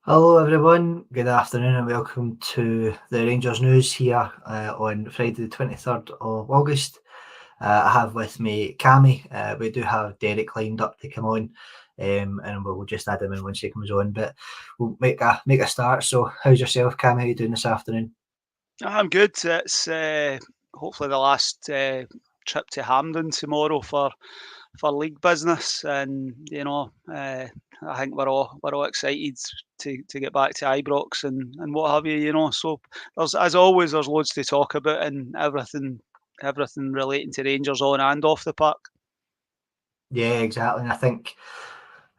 Hello everyone, good afternoon and welcome to the Rangers News here on Friday the 23rd of August. I have with me Cammy. We do have Derek lined up to come on, and we'll just add him in once he comes on, but we'll make a start. So how's yourself, Cammy? How are you doing this afternoon? I'm good. It's hopefully the last trip to Hampden tomorrow for league business, and I think we're all excited to get back to Ibrox and what have you. So there's, as always, there's loads to talk about and everything relating to Rangers on and off the park. Yeah, exactly. And I think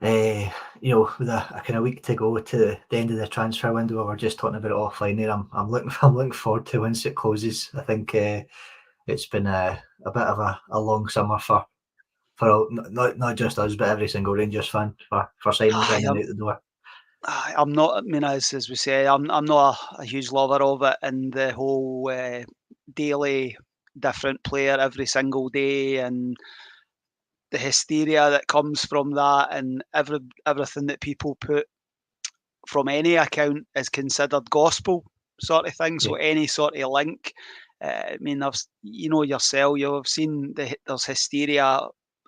with a kind of week to go to the end of the transfer window, we were just talking about it offline there. I'm looking I'm looking forward to once it closes. I think it's been a bit of a long summer for all, not just us, but every single Rangers fan for signings Aye, in and out the door. I'm not. I mean, as we say, I'm not a huge lover of it, and the whole daily different player every single day, and the hysteria that comes from that, and everything that people put from any account is considered gospel sort of thing. Yeah, So any sort of link. I mean, yourself, you've seen there's hysteria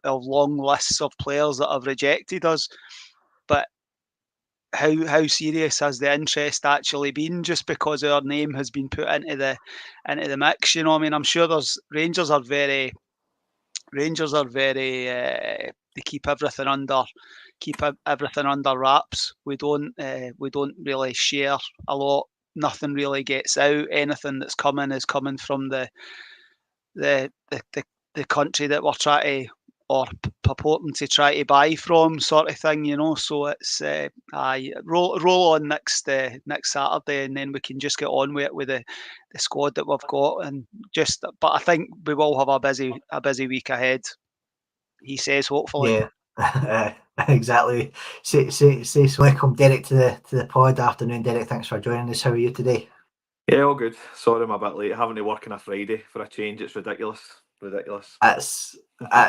of long lists of players that have rejected us, but how serious has the interest actually been just because our name has been put into the mix? I mean, I'm sure there's Rangers are very they keep everything under wraps. We don't really share a lot. Nothing really gets out. Anything that's coming is coming from the the, the, the country that we're trying to or purporting to try to buy from, sort of thing. So it's roll on next Saturday, and then we can just get on with it with the squad that we've got, and just. But I think we will have a busy week ahead. He says, hopefully. yeah, exactly. So welcome, Derek, to the pod. Afternoon, Derek. Thanks for joining us. How are you today? Yeah, all good. Sorry I'm a bit late. Having to work on a Friday for a change. It's ridiculous. Ridiculous. That's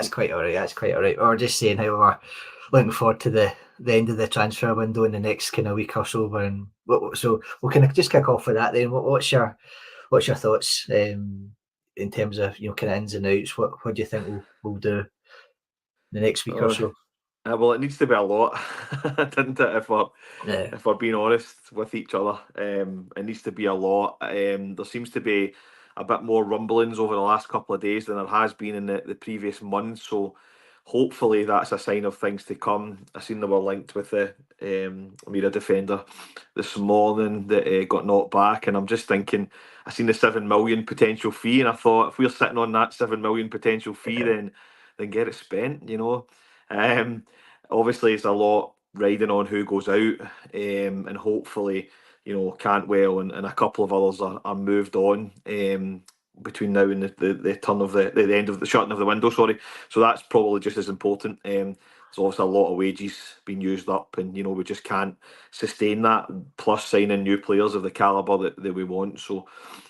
quite all right. That's quite all right. We were just saying how we're looking forward to the end of the transfer window in the next kind of week or so. And so we'll kind of just kick off with that then. What's your thoughts in terms of kind of ins and outs? What do you think we'll do the next week or Oh, so? well, it needs to be a lot, didn't it? Yeah, If we're being honest with each other, it needs to be a lot. There seems to be a bit more rumblings over the last couple of days than there has been in the previous months. So hopefully that's a sign of things to come. I seen they were linked with the Mira defender this morning that got knocked back, and I'm just thinking. I seen the 7 million potential fee, and I thought if we're sitting on that 7 million potential fee, then get it spent. Um, Obviously, it's a lot riding on who goes out, and hopefully, Cantwell and a couple of others are moved on between now and the turn of the end of the shutting of the window. Sorry, so that's probably just as important. There's obviously a lot of wages being used up, and we just can't sustain that. Plus, signing new players of the calibre that we want. So,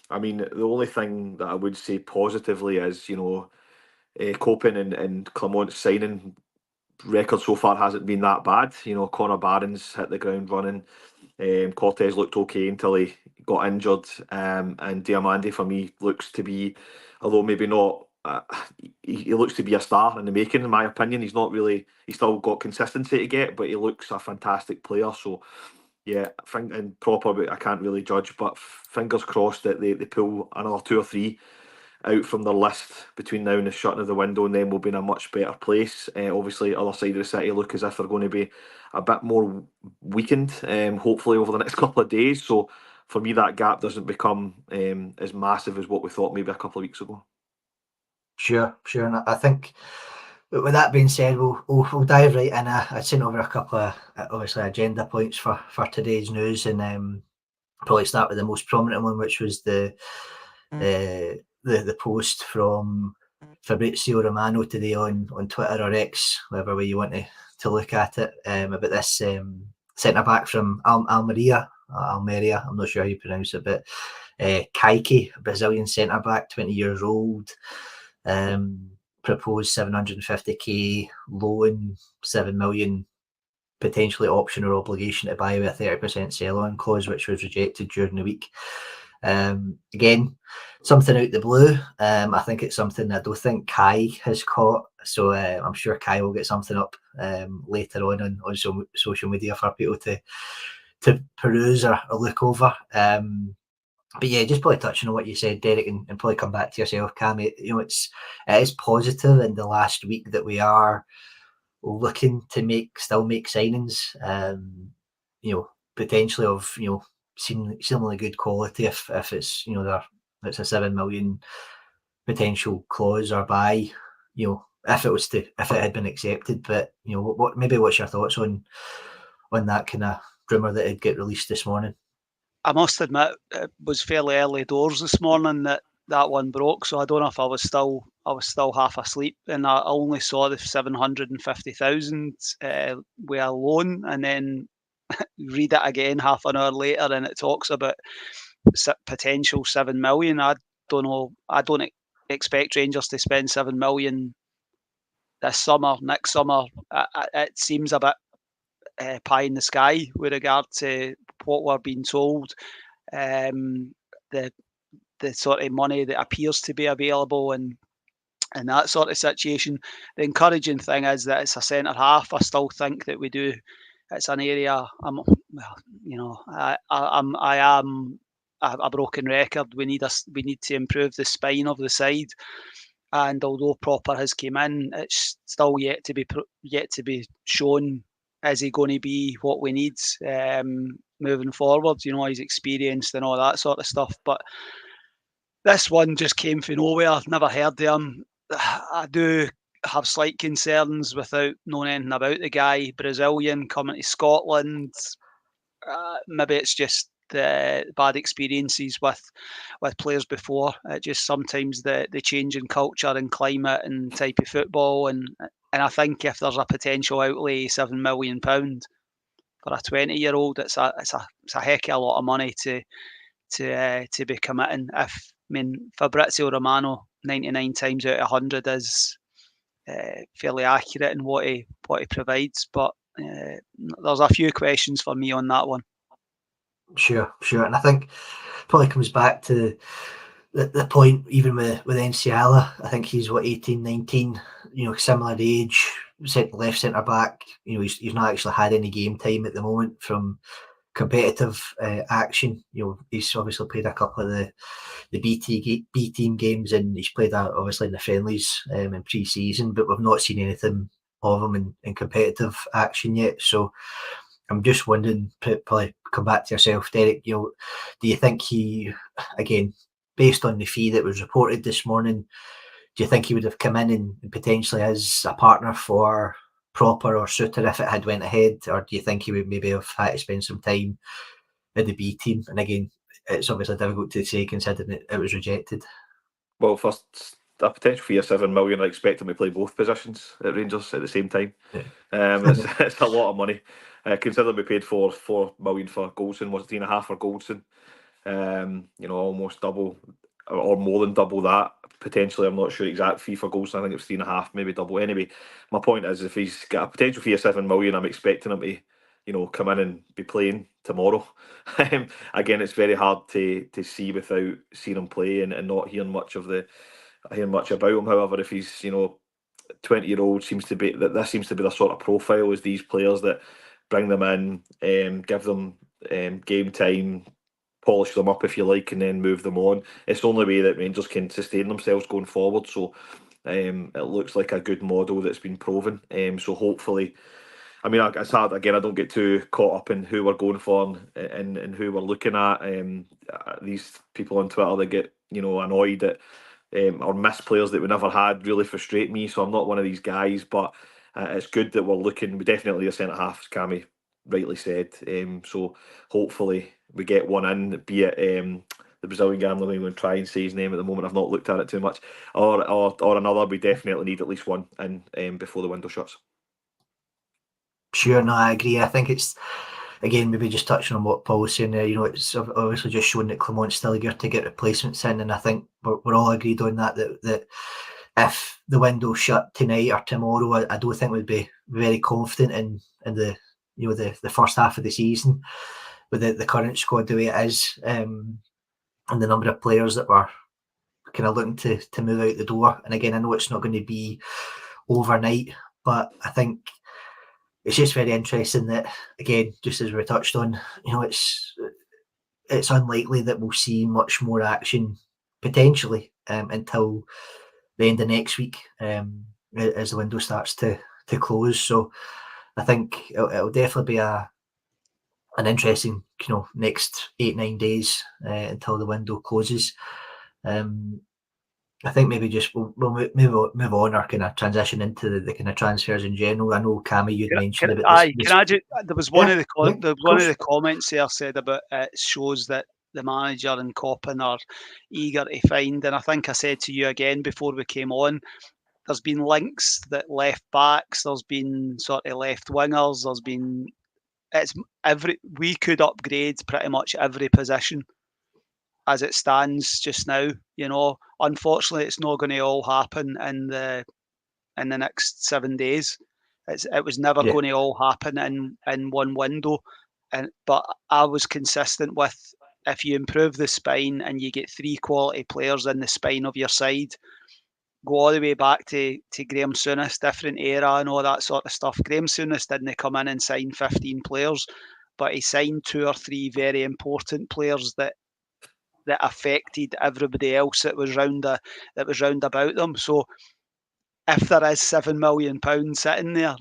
I mean, the only thing that I would say positively is Copen and Clermont's signing record so far hasn't been that bad. Connor Barron's hit the ground running. Cortez looked okay until he got injured. And Diamande for me looks to be, although maybe not, he looks to be a star in the making, in my opinion. He's not really, he's still got consistency to get, but he looks a fantastic player. So yeah, I think and proper, but I can't really judge. But fingers crossed that they pull another two or three out from their list between now and the shutting of the window, and then we'll be in a much better place. Obviously, other side of the city look as if they're going to be a bit more weakened, hopefully over the next couple of days. So for me, that gap doesn't become as massive as what we thought maybe a couple of weeks ago. sure. And I think with that being said, we'll dive right in. I sent over a couple of obviously agenda points for today's news, and probably start with the most prominent one, which was the post from Fabrizio Romano today on Twitter or X, whatever way you want to look at it, about this centre back from Almeria. I'm not sure how you pronounce it, but Kaiki, a Brazilian centre back, 20 years old. Proposed 750k loan, 7 million potentially option or obligation to buy with a 30% sell-on clause, which was rejected during the week. Again, something out the blue. I think it's something I don't think Kai has caught, so I'm sure Kai will get something up later on some social media for people to peruse or look over. But yeah, just probably touching on what you said, Derek, and probably come back to yourself, Cam. It is positive in the last week that we are looking to still make signings. Potentially of seemingly good quality if it's it's a 7 million potential clause or buy. If it had been accepted. But what's your thoughts on that kind of rumour that had get released this morning? I must admit, it was fairly early doors this morning that one broke, so I don't know if I was still half asleep, and I only saw the 750,000 with a loan, and then read it again half an hour later, and it talks about potential 7 million. I don't know. I don't expect Rangers to spend 7 million this summer, next summer. It seems a bit pie in the sky with regard to what we're being told, the sort of money that appears to be available, and that sort of situation. The encouraging thing is that it's a centre half. I still think that we do. It's an area. I am a broken record. We need to improve the spine of the side. And although Proper has came in, it's still yet to be shown. Is he going to be what we need moving forward? He's experienced and all that sort of stuff. But this one just came from nowhere. I've never heard of him. I do have slight concerns without knowing anything about the guy. Brazilian coming to Scotland. Maybe it's just bad experiences with players before. Just sometimes the change in culture and climate and type of football, and I think if there's a potential outlay, £7 million for a 20-year-old, it's a heck of a lot of money to be committing. Fabrizio Romano 99 times out of 100 is fairly accurate in what he provides, but there's a few questions for me on that one. Sure, and I think probably comes back to the point, even with Enciala. I think he's 18, 19, similar age, left centre back. He's not actually had any game time at the moment from competitive action. He's obviously played a couple of the B team games, and he's played obviously in the friendlies in pre-season, but we've not seen anything of him in competitive action yet. So I'm just wondering, probably come back to yourself, Derek, do you think he, again, based on the fee that was reported this morning, do you think he would have come in and potentially as a partner for Proper or Suter if it had went ahead, or do you think he would maybe have had to spend some time in the B team? And again, it's obviously difficult to say considering it was rejected. Well, first, a potential fee of 7 million, I expect him to play both positions at Rangers at the same time. Yeah. It's a lot of money. Considering we paid for 4 million for Goldson, was 3.5 for Goldson. Almost double or more than double that. Potentially, I'm not sure exact fee for Goldson. I think it was 3.5, maybe double. Anyway, my point is, if he's got a potential fee of 7 million, I'm expecting him to, come in and be playing tomorrow. Again, it's very hard to see without seeing him play and not hearing much about him. However, if he's 20-year-old, seems to be the sort of profile as these players that bring them in, give them game time, polish them up if you like, and then move them on. It's the only way that Rangers can sustain themselves going forward. So it looks like a good model that's been proven. So hopefully, it's hard. Again, I don't get too caught up in who we're going for and who we're looking at. These people on Twitter that get annoyed at or miss players that we never had really frustrate me. So I'm not one of these guys, but it's good that we're looking. We definitely a centre half, as Cammy rightly said. So hopefully we get one in, be it the Brazilian gambler. I'm going to try and say his name at the moment. I've not looked at it too much, or another. We definitely need at least one in before the window shuts. Sure, no, I agree. I think it's, again, maybe just touching on what Paul was saying there, it's obviously just showing that Clement's still eager to get replacements in, and I think we're all agreed on that if the window shut tonight or tomorrow, I don't think we'd be very confident in the the first half of the season with the current squad the way it is, and the number of players that were kind of looking to move out the door. And again, I know it's not going to be overnight, but I think it's just very interesting that, again, just as we touched on, it's unlikely that we'll see much more action potentially until the end of next week, as the window starts to close. So I think it'll definitely be an interesting next 8-9 days until the window closes. I think maybe just we'll move on or kind of transition into the kind of transfers in general. I know, Cammy, you'd mentioned about this. Can I just? There was one of the of one of course. the comments there said about it shows that the manager and Coppin are eager to find, and I think I said to you again before we came on, there's been links that left backs, there's been sort of left wingers, there's been we could upgrade pretty much every position as it stands just now. Unfortunately, it's not going to all happen in the next 7 days. It was never going to all happen in one window. But I was consistent with, if you improve the spine and you get 3 quality players in the spine of your side, go all the way back to Graham Souness, different era and all that sort of stuff. Graham Souness didn't come in and sign 15 players, but he signed 2 or 3 very important players that affected everybody else that was round about them. So if there is £7 million sitting there,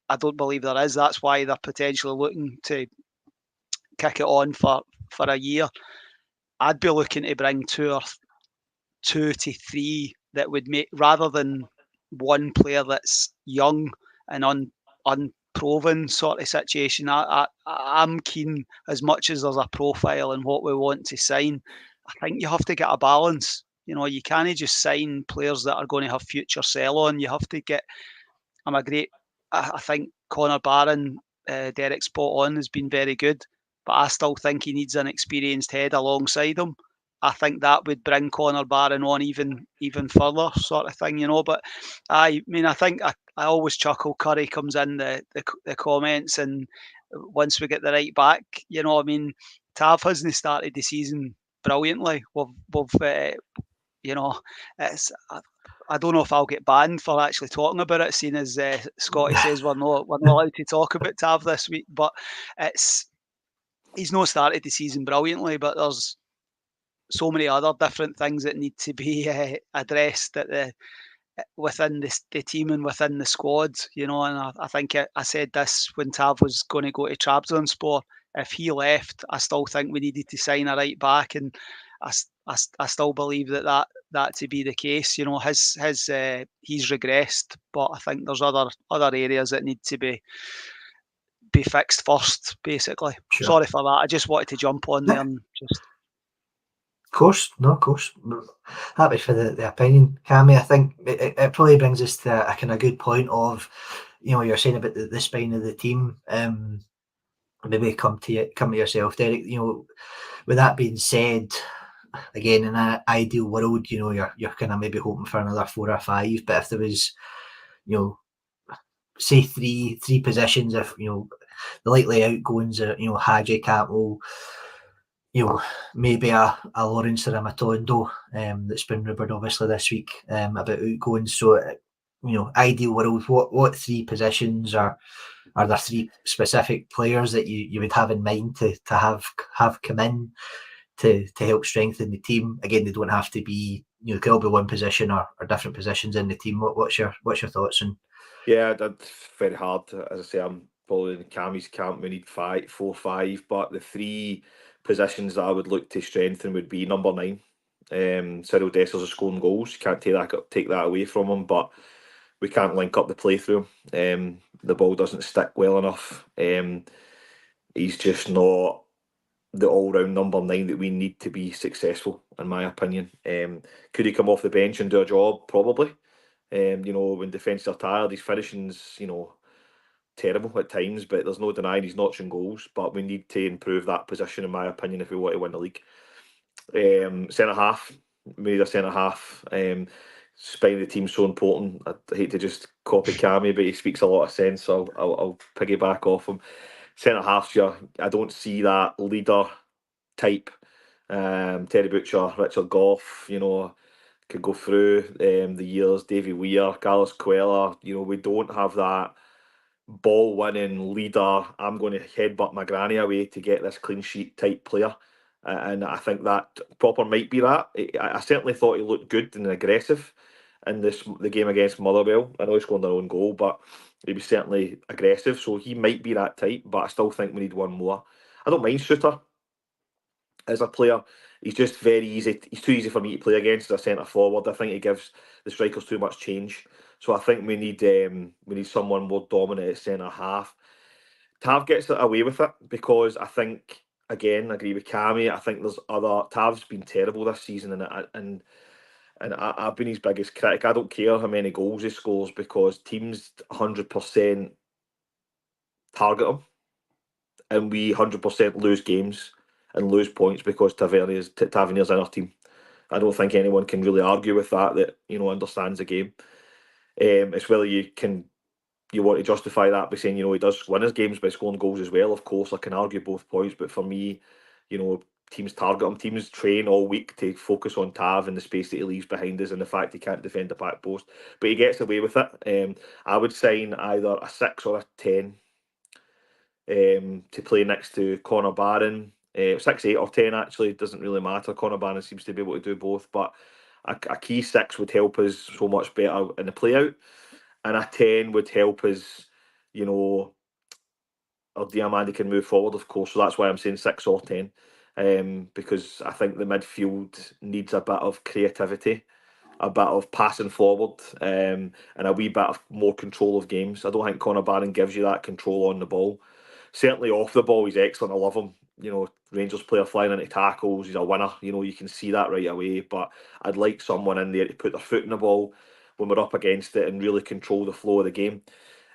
I don't believe there is. That's why they're potentially looking to kick it on for a year. I'd be looking to bring 2 to 3 that would make, rather than one player that's young and unproven sort of situation. I'm keen, as much as there's a profile in what we want to sign, I think you have to get a balance. You can't just sign players that are going to have future sell on. You have to get. I think Connor Barron, Derek's spot on, has been very good, but I still think he needs an experienced head alongside him. I think that would bring Connor Barron on even further, sort of thing, But I think I always chuckle. Curry comes in the comments, and once we get the right back, Tav hasn't started the season brilliantly. It's. I don't know if I'll get banned for actually talking about it, seeing as Scotty says we're not allowed to talk about Tav this week. But he's not started the season brilliantly, but there's so many other different things that need to be addressed within the team and within the squad, and I think I said this when Tav was going to go to Trabzonspor. If he left, I still think we needed to sign a right back, and I still believe that to be the case. He's regressed, but I think there's other areas that need to be fixed first, basically. Sure. Sorry for that. I just wanted to jump on there and just. Of course. Happy for the opinion, Cammy. I think it probably brings us to a kind of good point of, you're saying about the spine of the team. Maybe come to yourself, Derek. With that being said, again, in an ideal world, you're kind of maybe hoping for another 4 or 5. But if there was, say three positions, if the likely outgoings are, Haji, Campbell, maybe a Lawrence or a Matondo, that's been rumoured obviously this week about outgoing. So, ideal world, what 3 positions are there 3 specific players that you would have in mind to have come in to help strengthen the team? Again, they don't have to be, they could all be one position or different positions in the team. What's your thoughts on? Yeah, that's very hard. As I say, I'm probably in Cammy's camp. We need 4 or 5, but the 3 positions that I would look to strengthen would be number 9. Cyril Dessers is scoring goals. You can't take that away from him, but we can't link up the play through him. The ball doesn't stick well enough. He's just not the all-round number 9 that we need to be successful, in my opinion. Could he come off the bench and do a job? Probably. When defence are tired, his finishing's, terrible at times, but there's no denying he's notching goals. But we need to improve that position, in my opinion, if we want to win the league. Centre half, we need a centre half. spine of the team's so important. I hate to just copy Cammy, but he speaks a lot of sense, so I'll piggyback off him. Centre halves here, I don't see that leader type. Terry Butcher, Richard Gough, could go through the years. Davy Weir, Carlos Cuellar, we don't have that ball winning leader. I'm going to headbutt my granny away to get this clean sheet type player. And I think that Popper might be that. I certainly thought he looked good and aggressive in the game against Motherwell. I know he scored their own goal, but he was certainly aggressive. So he might be that type, but I still think we need one more. I don't mind Shooter as a player. He's just very easy. He's too easy for me to play against as a centre forward. I think he gives the strikers too much change. So I think we need someone more dominant at centre half. Tav gets away with it because I think, again, I agree with Cammy. I think there's Tav's been terrible this season, and I've been his biggest critic. I don't care how many goals he scores because teams 100% target him, and we 100% lose games and lose points because Tavernier's in our team. I don't think anyone can really argue with that understands the game. It's whether you want to justify that by saying, he does win his games by scoring goals as well. Of course, I can argue both points, but for me, teams target him. Teams train all week to focus on Tav and the space that he leaves behind us and the fact he can't defend the back post. But he gets away with it. I would sign either a 6 or a 10 to play next to Connor Barron. 6, 8 or 10 actually, doesn't really matter. Connor Barron seems to be able to do both, but a key 6 would help us so much better in the play out, and a 10 would help us, or Diamandi can move forward, of course. So that's why I'm saying 6 or 10, because I think the midfield needs a bit of creativity, a bit of passing forward, and a wee bit of more control of games. I don't think Connor Barron gives you that control on the ball. Certainly off the ball, he's excellent. I love him. Rangers player flying into tackles. He's a winner. You can see that right away. But I'd like someone in there to put their foot in the ball when we're up against it and really control the flow of the game.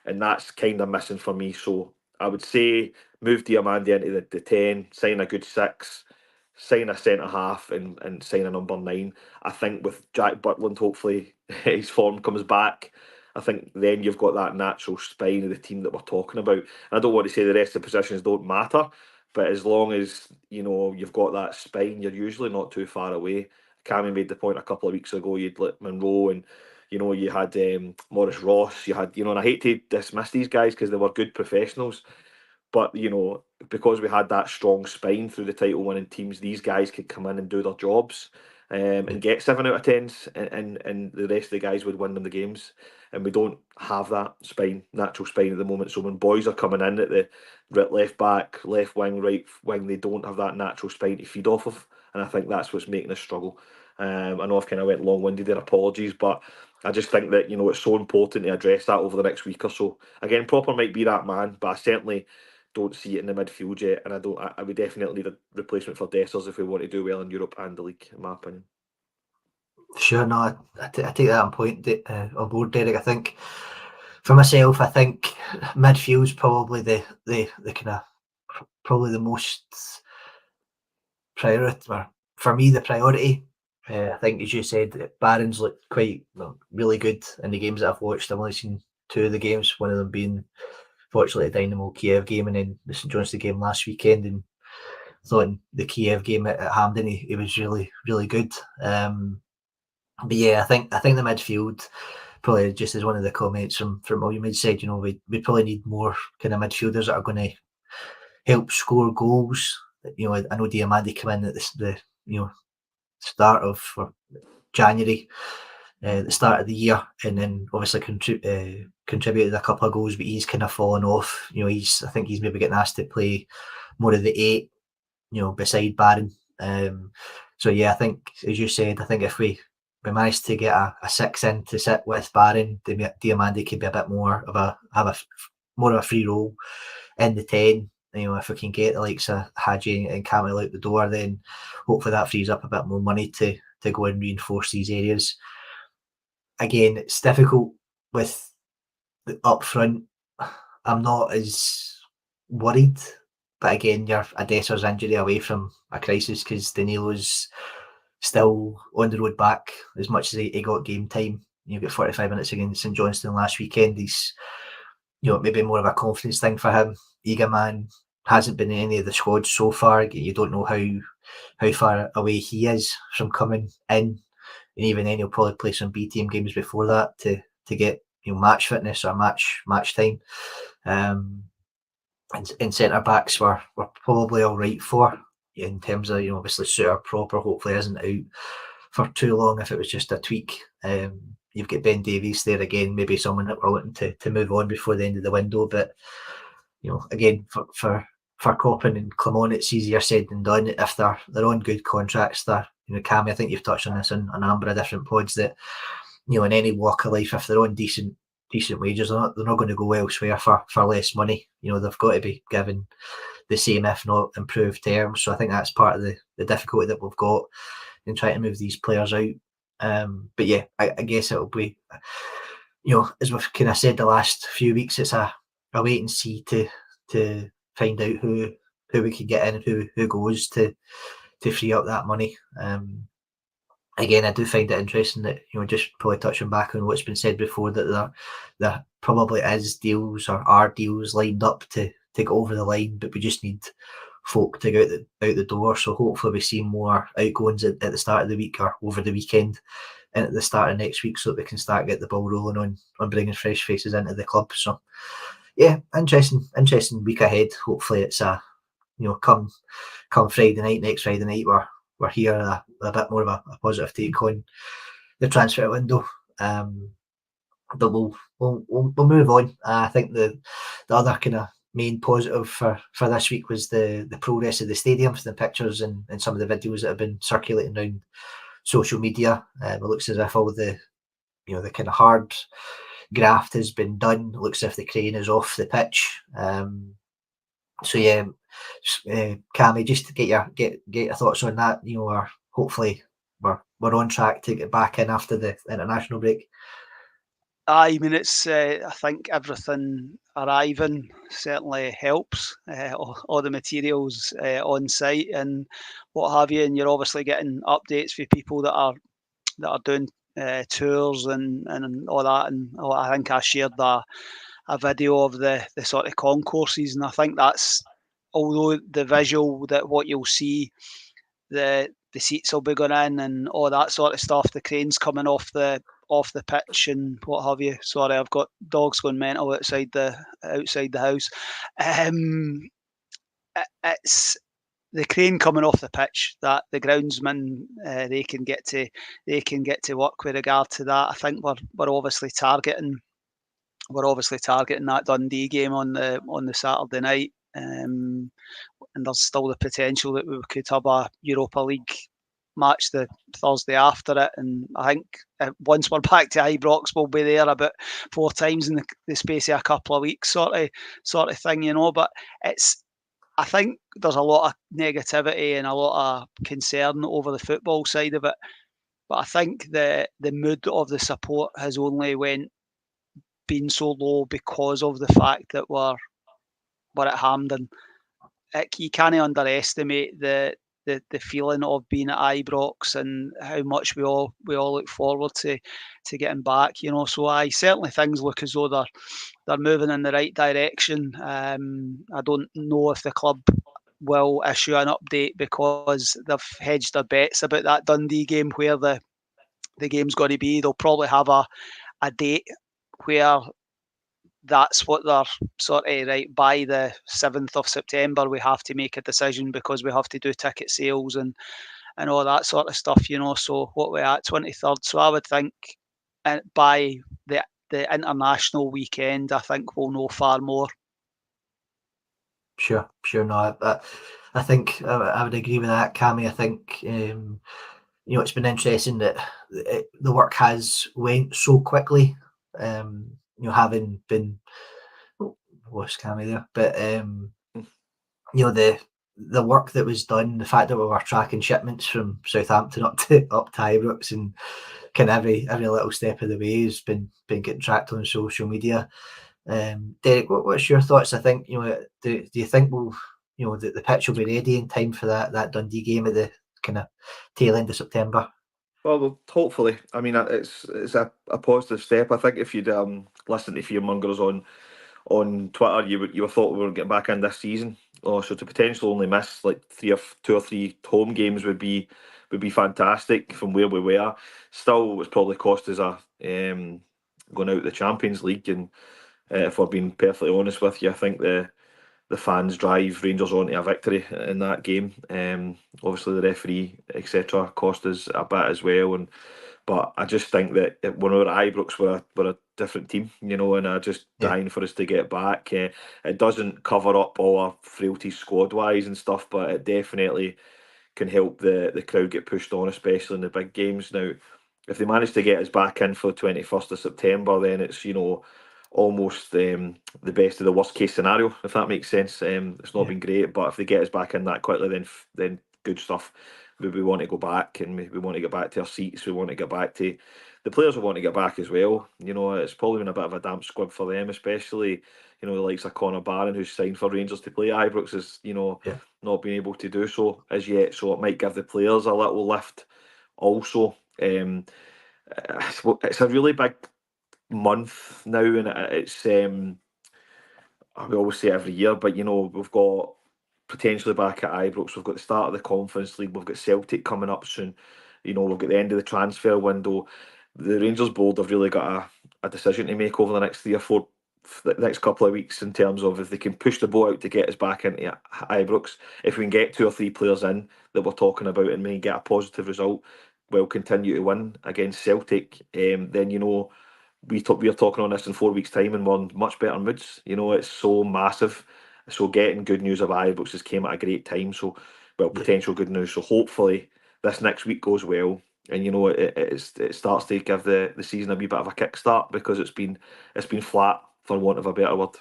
And that's kind of missing for me. So I would say move Diamandi into the 10, sign a good 6, sign a centre half, and sign a number 9. I think with Jack Butland, hopefully his form comes back. I think then you've got that natural spine of the team that we're talking about. And I don't want to say the rest of the positions don't matter, but as long as you've got that spine, you're usually not too far away. Cammy made the point a couple of weeks ago. You'd let Monroe and you had Morris Ross. You had and I hate to dismiss these guys because they were good professionals, but because we had that strong spine through the title winning teams, these guys could come in and do their jobs. And get 7 out of 10s, and the rest of the guys would win them the games. And we don't have that natural spine at the moment. So when boys are coming in at the left back, left wing, right wing, they don't have that natural spine to feed off of. And I think that's what's making us struggle. I know I've kind of went long-winded there, apologies, but I just think that it's so important to address that over the next week or so. Again, Popper might be that man, but I certainly don't see it in the midfield yet, and I would definitely need a replacement for Dessers if we want to do well in Europe and the league, in my opinion. Sure, no, I take that on point on board, Derek. I think for myself, I think midfield's probably the kind of probably the most priority, or for me the priority. I think, as you said, Barron's looked really good in the games that I've watched. I've only seen 2 of the games, one of them being fortunately the Dynamo Kiev game and then the St Johnstone game last weekend. And thought in the Kiev game at Hampden he was really, really good. But yeah, I think the midfield, probably just as one of the comments from William had said, we probably need more kind of midfielders that are going to help score goals. I know Diamandi came in at the start of January, the start of the year, and then obviously contributed a couple of goals, but he's kind of fallen off. I think he's maybe getting asked to play more of the 8, beside Barron. So yeah, I think, as you said, I think if we managed to get a 6 in to sit with Barron, Diamandi could be a bit more of more of a free role in the 10. If we can get the likes of Hadji and Camille out the door, then hopefully that frees up a bit more money to go and reinforce these areas. Again, it's difficult with the up front. I'm not as worried, but again, you're a Desser's injury away from a crisis because Danilo's still on the road back as much as he got game time. You get 45 minutes against St Johnstone last weekend. He's, maybe more of a confidence thing for him. Eager man, hasn't been in any of the squads so far. You don't know how far away he is from coming in, and even then he'll probably play some B team games before that to get match fitness or match time. And centre backs were probably all right for, in terms of obviously Suter proper hopefully isn't out for too long if it was just a tweak. You've got Ben Davies there again, maybe someone that we're looking to move on before the end of the window, but again for Coppin and Clement, it's easier said than done if they're on good contracts. They're, Cammy, I think you've touched on this in a number of different pods, that in any walk of life, if they're on decent wages, they're not going to go elsewhere for less money. They've got to be given the same, if not improved terms. So I think that's part of the difficulty that we've got in trying to move these players out. But yeah, I guess it'll be, as we've kind of said the last few weeks, it's a wait and see to find out who we can get in and who goes to free up that money. Again, I do find it interesting that, just probably touching back on what's been said before, that there probably is deals or are deals lined up to go over the line, but we just need folk to go out the door. So hopefully we see more outgoings at the start of the week or over the weekend and at the start of next week, so that we can start get the ball rolling on bringing fresh faces into the club. So yeah, interesting week ahead. Hopefully it's a come Friday night, next Friday night, we're here a bit more of a positive take on the transfer window. But we'll move on. I think the other kind of main positive for this week was the progress of the stadium, the pictures and some of the videos that have been circulating around social media. It looks as if all the the kind of hard graft has been done. It looks as if the crane is off the pitch. So yeah, Cammy, just to get your thoughts on that. Hopefully we're on track to get back in after the international break. I mean, it's I think everything arriving certainly helps. All the materials on site and what have you, and you're obviously getting updates for people that are doing tours and all that. And I think I shared a video of the sort of concourses, and I think that's, although the visual, that what you'll see, the seats will be going in and all that sort of stuff, the cranes coming off the pitch and what have you. Sorry, I've got dogs going mental outside the house. It's the crane coming off the pitch that the groundsmen they can get to work with regard to that. I think we're obviously targeting that Dundee game on the Saturday night. And there's still the potential that we could have a Europa League match the Thursday after it. And I think once we're back to Ibrox, we'll be there about 4 times in the space of a couple of weeks, sort of thing, But I think there's a lot of negativity and a lot of concern over the football side of it. But I think the mood of the support has only been so low because of the fact that we're at Hampden. You can't underestimate the feeling of being at Ibrox and how much we all look forward to getting back. So I certainly things look as though they're moving in the right direction. I don't know if the club will issue an update because they've hedged their bets about that Dundee game, where the game's going to be. They'll probably have a date where that's what they're sort of, right, by the 7th of September we have to make a decision because we have to do ticket sales and all that sort of stuff, So what we're at, 23rd. So I would think by the international weekend, I think we'll know far more. Sure. No, I think I would agree with that, Cammy. I think it's been interesting that the work has went so quickly. Having been lost Cammy there, but the work that was done, the fact that we were tracking shipments from Southampton up to Ibrox, and kind of every little step of the way has been getting tracked on social media. Derek, what's your thoughts? I think do you think we'll the pitch will be ready in time for that Dundee game at the kind of tail end of September. Well, hopefully. I mean, it's a positive step. I think if you'd listened to fearmongers on Twitter, you would have thought we were getting back in this season. Oh, so to potentially only miss like two or three home games would be fantastic from where we were. Still, it's probably cost us going out the Champions League. And if we're being perfectly honest with you, I think the fans drive Rangers on to a victory in that game. Obviously, the referee, etc., cost us a bit as well. But I just think that when we were at Ibrox, we're a different team, and I just dying for us to get back. It doesn't cover up all our frailties squad-wise and stuff, but it definitely can help the crowd get pushed on, especially in the big games. Now, if they manage to get us back in for the 21st of September, then it's, almost the best of the worst case scenario, if that makes sense. It's not been great, but if they get us back in that quickly, then good stuff. We want to go back, and we want to get back to our seats. We want to get back to the players. We want to get back as well. It's probably been a bit of a damp squib for them, especially the likes of Connor Barron, who's signed for Rangers to play at Ibrox, is not been able to do so as yet. So it might give the players a little lift. Also, it's a really big month now, and it's we always say it every year, but we've got potentially back at Ibrox, we've got the start of the Conference League, we've got Celtic coming up soon, we've got the end of the transfer window. The Rangers board have really got a decision to make over the next 3 or 4 the next couple of weeks, in terms of if they can push the boat out to get us back into Ibrox. If we can get 2 or 3 players in that we're talking about and maybe get a positive result, we'll continue to win against Celtic. Then we are talking on this in 4 weeks' time, and we're in much better moods. It's so massive. So getting good news of Ibrox just came at a great time. So, potential good news. So hopefully this next week goes well, and it starts to give the season a wee bit of a kickstart, because it's been flat, for want of a better word.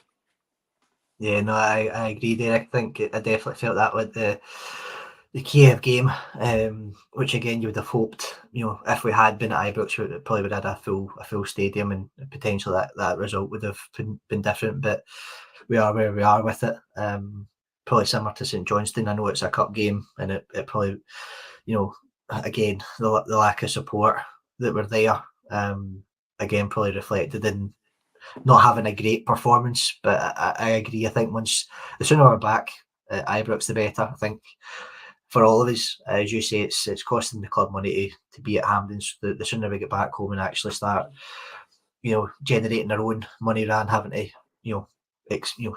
Yeah, no, I agree there. I think I definitely felt that with the Kiev game, which again you would have hoped, if we had been at Ibrox, we probably would have had a full stadium, and potentially that result would have been different. But we are where we are with it. Probably similar to St Johnstone. I know it's a cup game, and it probably, again, the lack of support that were there, again, probably reflected in not having a great performance. But I agree. I think the sooner we're back at Ibrox, the better. I think for all of us, as you say, it's costing the club money to be at Hampden. So the sooner we get back home and actually start, generating our own money rather than having to,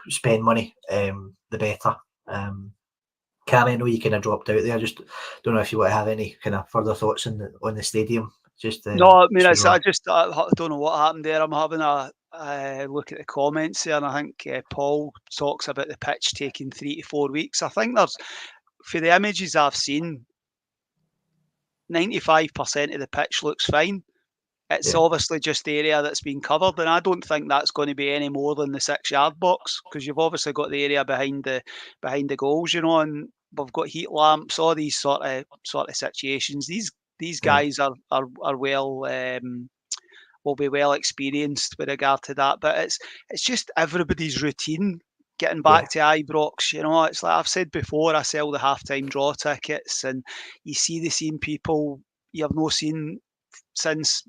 spend money, the better. Cammy, I know you kind of dropped out there. I just don't know if you want to have any kind of further thoughts on the stadium. No, I mean, I don't know what happened there. I'm having a look at the comments there, and I think Paul talks about the pitch taking 3 to 4 weeks. I think for the images I've seen, 95% of the pitch looks fine. It's obviously just the area that's been covered, and I don't think that's going to be any more than the 6-yard box, because you've obviously got the area behind the goals, and we've got heat lamps, all these sort of situations. These guys are well, will be well experienced with regard to that, but it's just everybody's routine getting back to Ibrox. It's like I've said before, I sell the half-time draw tickets, and you see the same people you have not seen since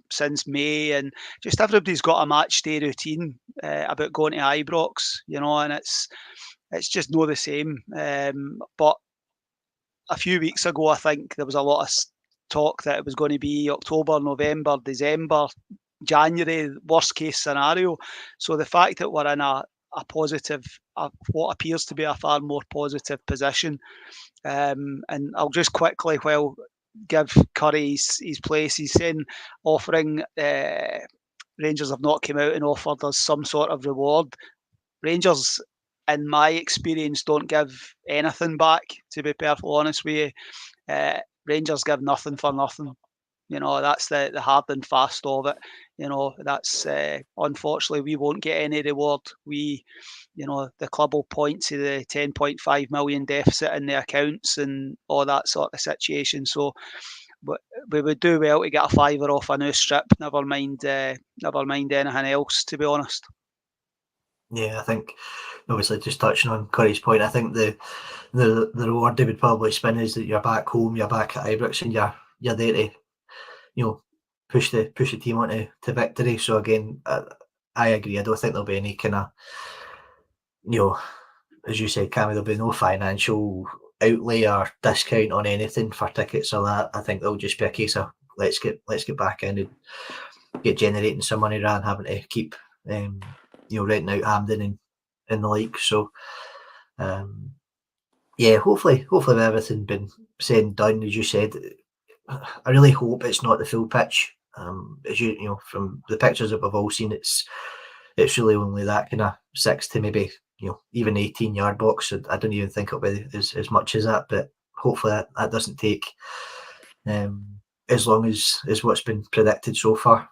May, and just everybody's got a match day routine about going to Ibrox, and it's just not the same. But a few weeks ago, I think there was a lot of talk that it was going to be October, November, December, January, worst case scenario. So the fact that we're in a positive, what appears to be a far more positive position, and I'll just quickly, give Curry his place. He's saying offering Rangers have not come out and offered us some sort of reward. Rangers, in my experience, don't give anything back, to be perfectly honest with you. Rangers give nothing for nothing. That's the hard and fast of it. That's unfortunately we won't get any reward. The club will point to the 10.5 million deficit in the accounts and all that sort of situation. So we would do well to get a fiver off a new strip. Never mind anything else, to be honest. Yeah, I think obviously just touching on Curry's point, I think the reward they would probably spin is that you're back home, you're back at Ibrox, and you're there to push the team on to victory. So again, I agree. I don't think there'll be any kind of as you said, Cammy, there'll be no financial outlay or discount on anything for tickets or that. I think there'll just be a case of let's get back in and get generating some money rather than having to keep renting out Hampden and the like. So hopefully with everything been said and done, as you said, I really hope it's not the full pitch. As from the pictures that we've all seen, it's really only that kind of 6 to maybe even 18-yard box. I don't even think it'll be as much as that, but hopefully that doesn't take as long as what's been predicted so far.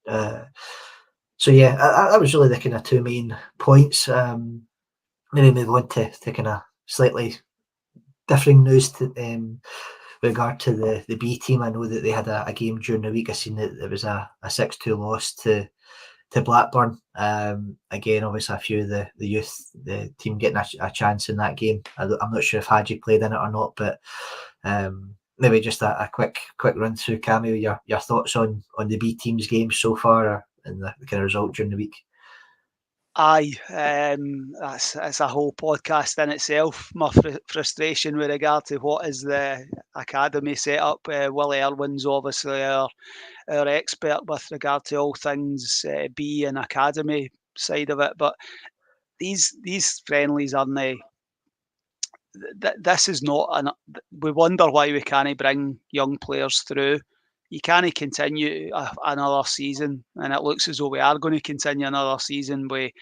So yeah, that was really the kind of two main points. Maybe move on to kind of slightly differing news to, with regard to the B team. I know that they had a game during the week. I seen that there was a 6-2 loss to Blackburn. Again, obviously a few of the youth, the team getting a chance in that game. I'm not sure if Hadji played in it or not, but maybe just a quick run through, Cameo, your thoughts on the B team's games so far and the kind of result during the week. Aye, that's a whole podcast in itself. My frustration with regard to what is the academy set up. Willie Irwin's obviously our expert with regard to all things B and academy side of it, but these friendlies aren't. This is not we wonder why we can't bring young players through. You can't continue another season, and it looks as though we are going to continue another season with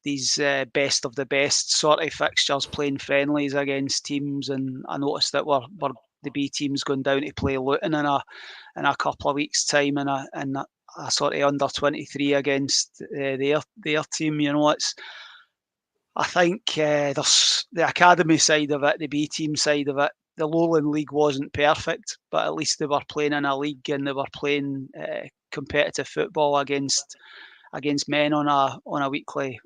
these best of the best sort of fixtures, playing friendlies against teams. And I noticed that we're the B team's going down to play Luton in a couple of weeks' time, in a sort of under 23 against their team. I think there's the academy side of it, the B team side of it. The Lowland League wasn't perfect, but at least they were playing in a league and they were playing competitive football against men on a weekly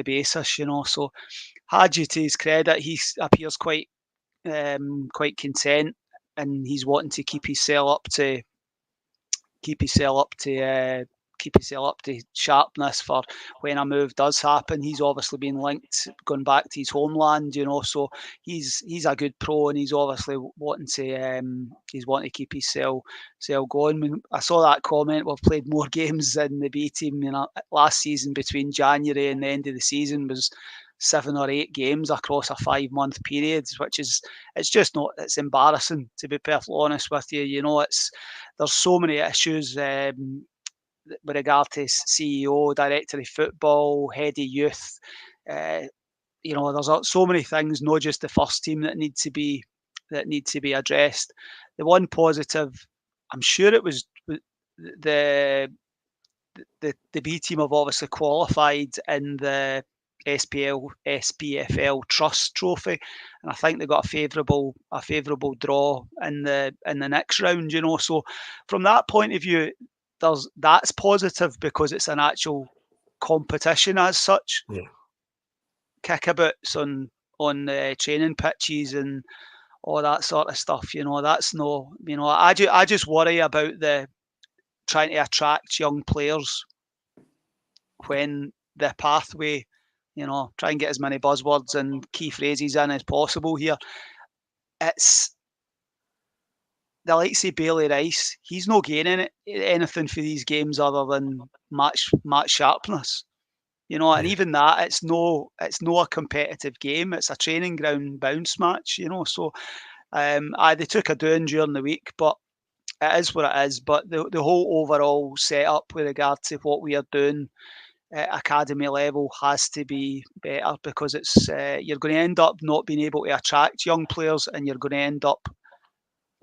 basis. So Hadji, to his credit, he appears quite content, and he's wanting to keep his cell up to sharpness for when a move does happen. He's obviously been linked, going back to his homeland, so he's a good pro, and he's obviously wanting to keep his cell going. I saw that comment, we've played more games in the B team, last season between January and the end of the season was 7 or 8 games across a 5-month period, which is, it's embarrassing, to be perfectly honest with you. There's so many issues with regard to CEO, director of football, head of youth. There's so many things, not just the first team, that need to be addressed. The one positive, I'm sure it was the B team have obviously qualified in the SPFL Trust Trophy, and I think they got a favourable draw in the next round. So from that point of view, that's positive because it's an actual competition as such. Yeah. Kickabouts on training pitches and all that sort of stuff. That's no. I just worry about the trying to attract young players when the pathway, try and get as many buzzwords and key phrases in as possible here. It's the likes of Bailey Rice. He's not gaining anything for these games other than match sharpness. And even that, it's no a competitive game. It's a training ground bounce match. So they took a doing during the week, but it is what it is. But the whole overall setup with regard to what we are doing at academy level has to be better, because it's you're going to end up not being able to attract young players, and you're going to end up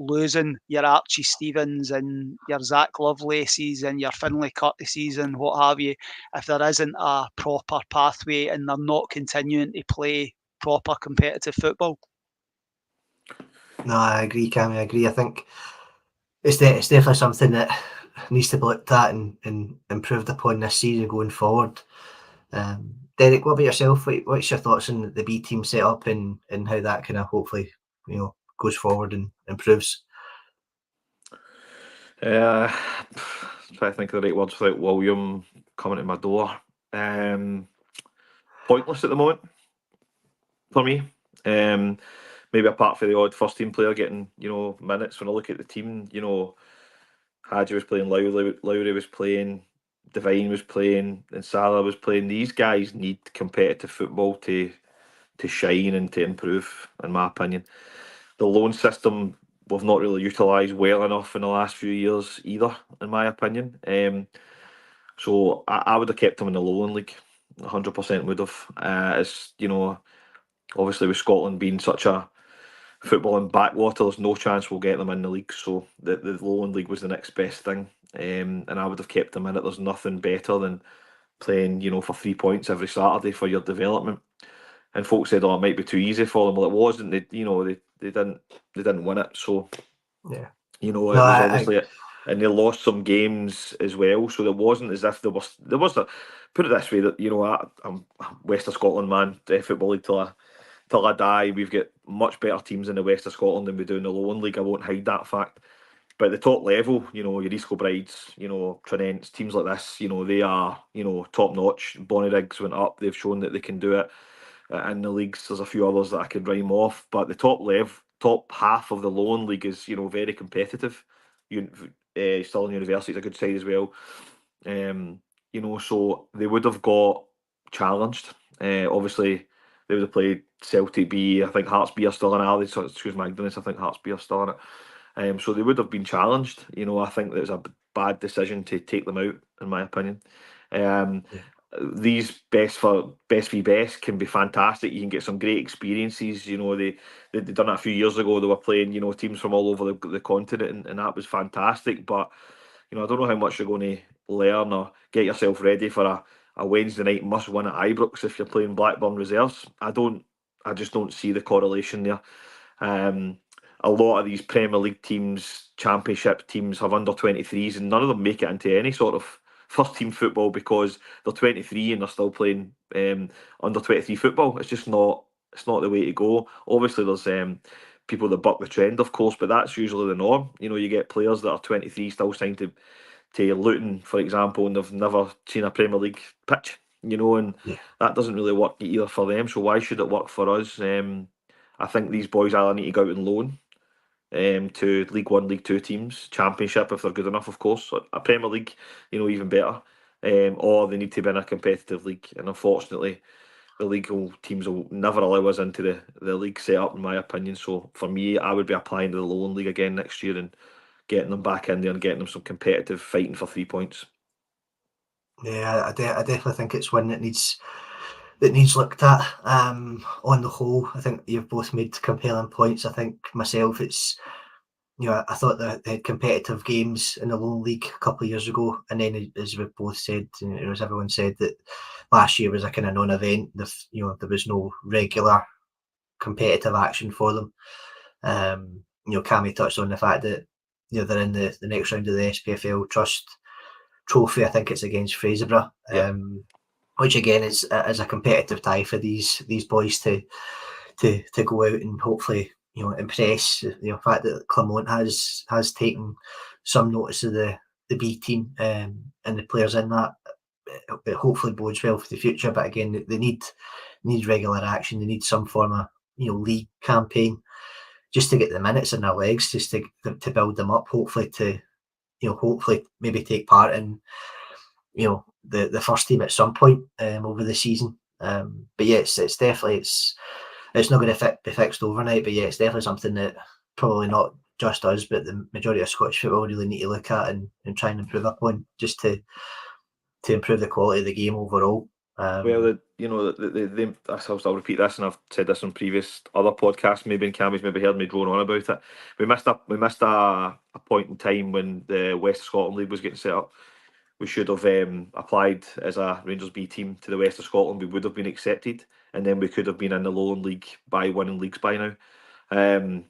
losing your Archie Stevens and your Zach Lovelaces and your Finlay Curtises and what have you, if there isn't a proper pathway and they're not continuing to play proper competitive football. No, I agree, Cammy. I agree. I think it's definitely something that needs to be looked at and improved upon this season going forward. Derek, what about yourself? What's your thoughts on the B team setup and how that kind of hopefully goes forward and improves? Try to think of the right words without William coming to my door. Pointless at the moment for me. Maybe apart from the odd first team player getting minutes. When I look at the team, Hadji was playing, Lowry was playing, Devine was playing, and Salah was playing. These guys need competitive football to shine and to improve, in my opinion. The loan system we've not really utilised well enough in the last few years either, in my opinion. So I would have kept him in the lowland league, 100% would have. It's obviously with Scotland being such a footballing backwater, there's no chance we'll get them in the league. So the lowland league was the next best thing, and I would have kept them in it. There's nothing better than playing, for 3 points every Saturday for your development. And folks said, "Oh, it might be too easy for them." Well, it wasn't. They didn't win it. So Yeah, it was obviously, and they lost some games as well. So it wasn't as if there was a. Put it this way, that I'm a West of Scotland man, football league till I die. We've got much better teams in the West of Scotland than we do in the Lowland League. I won't hide that fact. But at the top level, your East Kilbrides, Trinents, teams like this, they are, top notch. Bonnyriggs went up. They've shown that they can do it in the leagues. There's a few others that I could rhyme off, but the top half of the Lowland League is, very competitive. Stirling University is a good side as well. So they would have got challenged. Obviously, they would have played Celtic B. I think Hearts B are still in it. So excuse my ignorance. I think Hearts B are still in it. So they would have been challenged. I think that was a bad decision to take them out, in my opinion. These best v best can be fantastic. You can get some great experiences. They done it a few years ago. They were playing teams from all over the continent, and that was fantastic. But I don't know how much you're going to learn or get yourself ready for a Wednesday night must win at Ibrox if you're playing Blackburn reserves. I just don't see the correlation there. A lot of these Premier League teams, Championship teams have under 23s, and none of them make it into any sort of first team football because they're 23 and they're still playing under 23 football. It's just not. It's not the way to go. Obviously, there's people that buck the trend, of course, but that's usually the norm. You get players that are 23 still signed to Luton, for example, and they've never seen a Premier League pitch. And that doesn't really work either for them. So why should it work for us? I think these boys either need to go out on loan to League One, League Two teams, Championship if they're good enough, of course, a Premier League, even better, or they need to be in a competitive league. And unfortunately, the legal teams will never allow us into the league setup, in my opinion. So for me, I would be applying to the Lowland League again next year and getting them back in there and getting them some competitive fighting for 3 points. Yeah, I definitely think it's one that needs looked at. On the whole, I think you've both made compelling points. I think myself, it's I thought that they had competitive games in the Lowland League a couple of years ago, and then as we've both said, as everyone said, that last year was a kind of non-event. There was no regular competitive action for them. Cammy touched on the fact that they're in the next round of the SPFL Trust Trophy. I think it's against Fraserburgh, which again is a competitive tie for these boys to go out and hopefully impress. The fact that Clermont has taken some notice of the B team and the players in that, it hopefully bodes well for the future. But again, they need regular action. They need some form of league campaign just to get the minutes in their legs, just to build them up. Hopefully hopefully maybe take part in the first team at some point over the season. But yeah, it's definitely it's not going to be fixed overnight. But yeah, it's definitely something that probably not just us, but the majority of Scottish football really need to look at and try and improve upon, just to improve the quality of the game overall. Well, I'll repeat this, and I've said this on previous other podcasts. Maybe in Cammy's maybe heard me drone on about it. We missed a point in time when the West of Scotland League was getting set up. We should have applied as a Rangers B team to the West of Scotland. We would have been accepted, and then we could have been in the Lowland League by winning leagues by now. And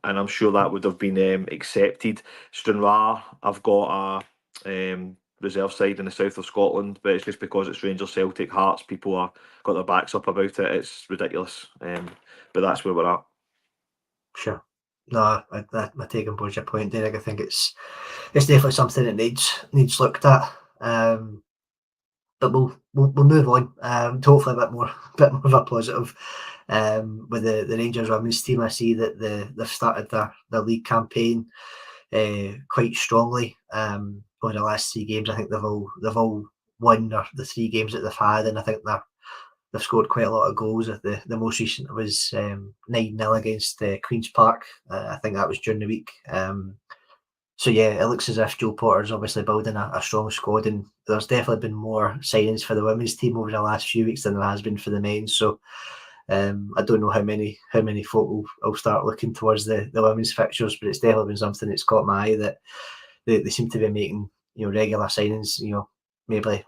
I'm sure that would have been accepted. Stranraer, I've got the reserve side in the south of Scotland, but it's just because it's Rangers, Celtic, Hearts. People are got their backs up about it. It's ridiculous, but that's where we're at. Sure. No, I take on board your point, Derek. I think it's definitely something that needs looked at. But we'll move on. Hopefully a bit more of a positive. With the Rangers women's team, I see that they've started their league campaign quite strongly. Over the last 3 games, I think they've all won the 3 games that they've had, and I think they've scored quite a lot of goals. The most recent was 9-0 against Queen's Park. I think that was during the week. So yeah, it looks as if Joe Potter's obviously building a strong squad, and there's definitely been more signings for the women's team over the last few weeks than there has been for the men. So I don't know how many folk will start looking towards the women's fixtures, but it's definitely been something that's caught my eye, that they seem to be making regular signings. Maybe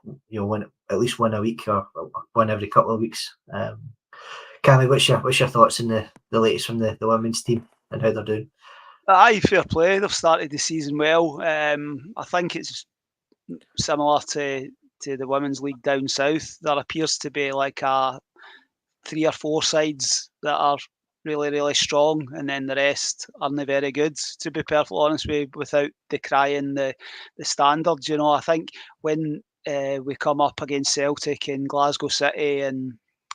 at least one a week, or one every couple of weeks. Cammy, what's your thoughts on the latest from the women's team and how they're doing? Aye, fair play. They've started the season well. I think it's similar to the women's league down south. There appears to be like 3 or 4 sides that are really, really strong, and then the rest aren't very good, to be perfectly honest with you, without decrying the standards. I think when we come up against Celtic and Glasgow City and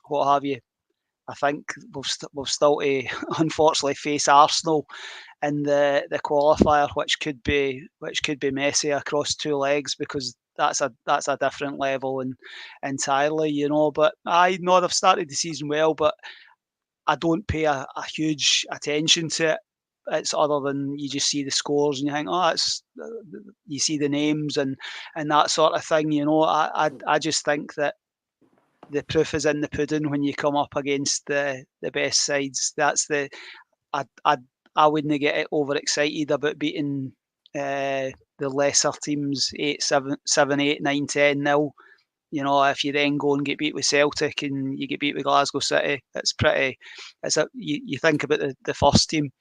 what have you, I think we've still to unfortunately face Arsenal in the qualifier, which could be messy across 2 legs, because that's a different level and entirely, But I know they've started the season well, but I don't pay a huge attention to it. It's other than you just see the scores and you think, oh, it's you see the names and that sort of thing. I just think that the proof is in the pudding when you come up against the best sides. That's I wouldn't get overexcited about beating the lesser teams 8-7, 8-9, 10-0. If you then go and get beat with Celtic and you get beat with Glasgow City, you think about the first team.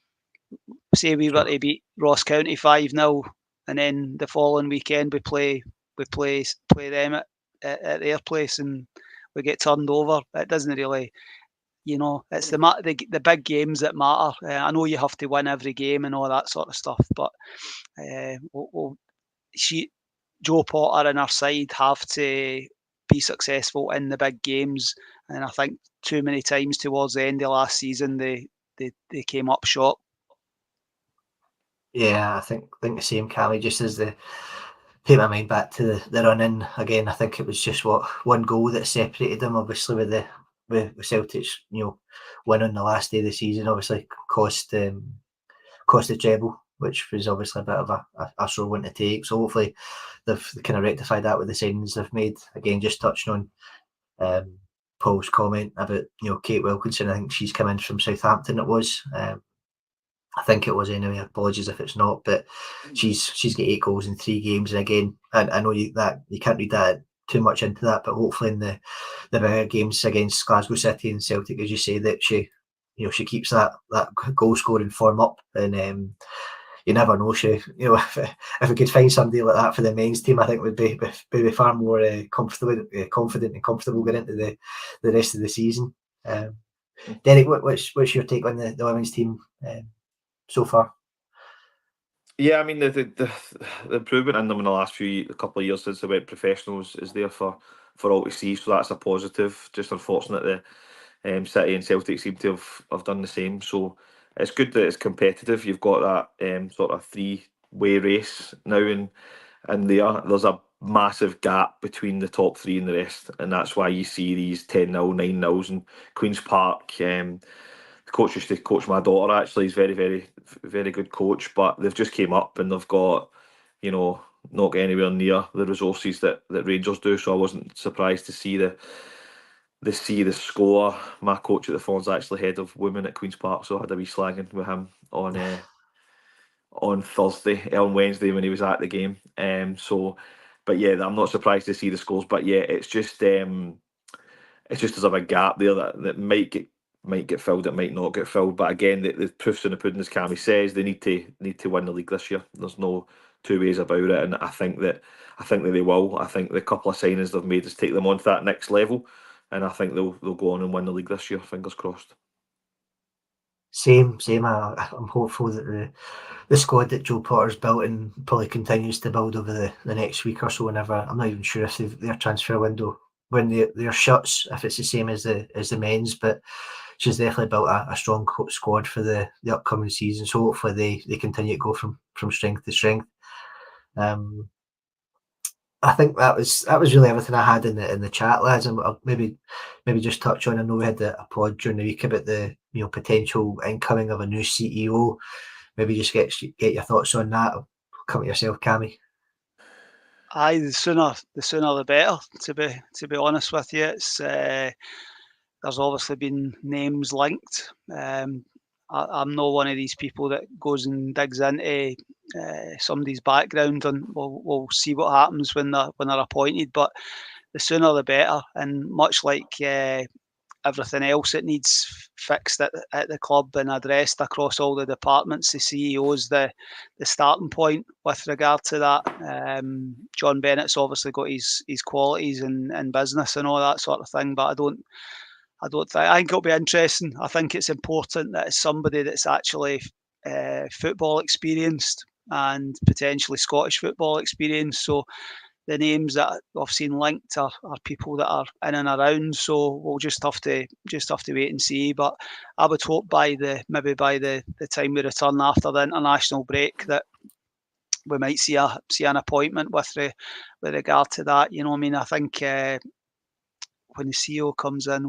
Say we were to beat Ross County 5-0, and then the following weekend we play them at their place and we get turned over. It doesn't really, it's the big games that matter. I know you have to win every game and all that sort of stuff, but Joe Potter and our side have to be successful in the big games, and I think too many times towards the end of last season they came up short. Yeah, I think the same, Cammy. Just as take my mind back to the run in again, I think it was just one goal that separated them. Obviously, with Celtic's win on the last day of the season, obviously cost the treble, which was obviously a bit of a sore one to take. So hopefully they've kind of rectified that with the signings they've made. Again, just touching on Paul's comment about Kate Wilkinson. I think she's come in from Southampton. It was. I think it was anyway. Apologies if it's not, but she's got 8 goals in 3 games. And again, I know you can't read that too much into that, but hopefully in the bigger games against Glasgow City and Celtic, as you say, that she keeps that goal scoring form up. And you never know. If we could find somebody like that for the men's team, I think would be far more confident and comfortable going into the rest of the season. Derek, what's your take on the women's team so far? Yeah, I mean the improvement in them in the last couple of years since they went professionals is there for all to see. So that's a positive. Just unfortunate that City and Celtic seem to have done the same. So it's good that it's competitive. You've got that sort of 3-way race now, and there's a massive gap between the top 3 and the rest, and that's why you see these 10-0, 9-0s, and Queen's Park. The coach used to coach my daughter. Actually, he's very, very, very good coach. But they've just came up and they've got, not got anywhere near the resources that Rangers do. So I wasn't surprised to see the score. My coach at the Fawns actually head of women at Queen's Park, so I had a wee slagging with him on Thursday, on Wednesday when he was at the game. But yeah, I'm not surprised to see the scores. But yeah, it's just there's a big gap there that might get filled, it might not get filled. But again, the proof's in the pudding, as Cammy says. They need to win the league this year. There's no two ways about it, and I think that they will. I think the couple of signings they've made has take them on to that next level, and I think they'll go on and win the league this year. Fingers crossed. Same. I'm hopeful that the squad that Joe Potter's built and probably continues to build over the next week or so. Whenever, I'm not even sure if their transfer window, when their shuts, if it's the same as the men's, but she's definitely built a strong squad for the upcoming season. So hopefully they continue to go from strength to strength. I think that was really everything I had in the chat, lads. And I'll maybe just touch on. I know we had a pod during the week about the potential incoming of a new CEO. Maybe just get your thoughts on that. I'll come to yourself, Cammy. Aye, the sooner the better. To be honest with you, it's there's obviously been names linked. I'm not one of these people that goes and digs into somebody's background, and we'll see what happens when they're appointed. But the sooner the better. And much like everything else that needs fixed at the club and addressed across all the departments, the CEO's the starting point with regard to that. John Bennett's obviously got his qualities in business and all that sort of thing, but I think it'll be interesting. I think it's important that it's somebody that's actually football experienced and potentially Scottish football experienced. So the names that I've seen linked are people that are in and around. So we'll just have to wait and see. But I would hope maybe by the time we return after the international break that we might see an appointment with regard to that. You know what I mean? I think when the CEO comes in,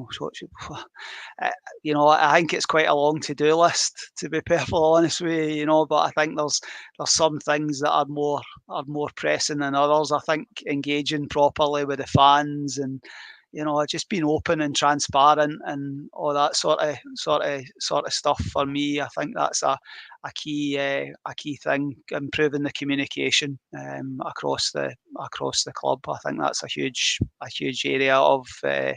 I think it's quite a long to-do list, to be perfectly honest with you, but I think there's some things that are more pressing than others. I think engaging properly with the fans and just being open and transparent and all that sort of stuff. For me, I think that's a key thing. Improving the communication across the club. I think that's a huge area of. I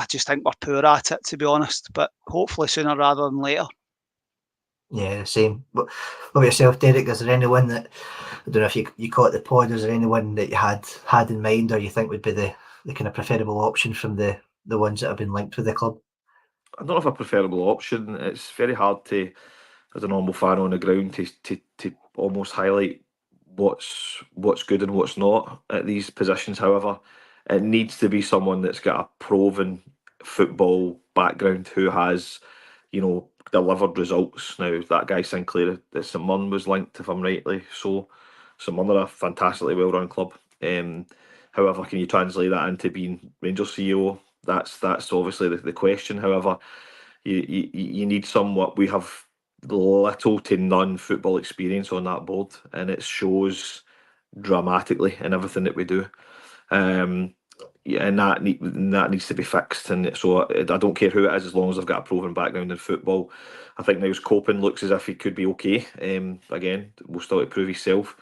just think we're poor at it, to be honest. But hopefully sooner rather than later. Yeah, same. What about yourself, Derek? Is there anyone that, I don't know if you caught the pod? Is there anyone that you had in mind, or you think would be the kind of preferable option from the ones that have been linked with the club? I don't have a preferable option. It's very hard to, as a normal fan on the ground, to almost highlight what's good and what's not at these positions. However, it needs to be someone that's got a proven football background who has, delivered results. Now that guy Sinclair at St Mirren was linked, if I'm rightly so. St Mirren are a fantastically well-run club. However, can you translate that into being Rangers CEO? That's obviously the question. However, you need somewhat. We have little to none football experience on that board, and it shows dramatically in everything that we do. And that needs to be fixed. And so I don't care who it is, as long as I've got a proven background in football. I think Niles Copen looks as if he could be okay. Again, we'll still to prove himself.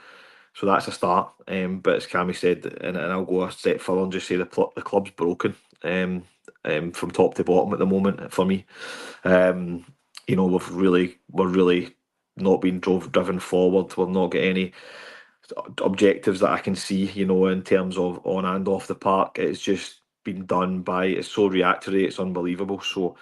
So that's a start. But as Cammy said, and I'll go a step further and just say the club's broken from top to bottom at the moment for me. We're really not being driven forward. We've not got any objectives that I can see, in terms of on and off the park. It's just been done it's so reactionary, it's unbelievable. So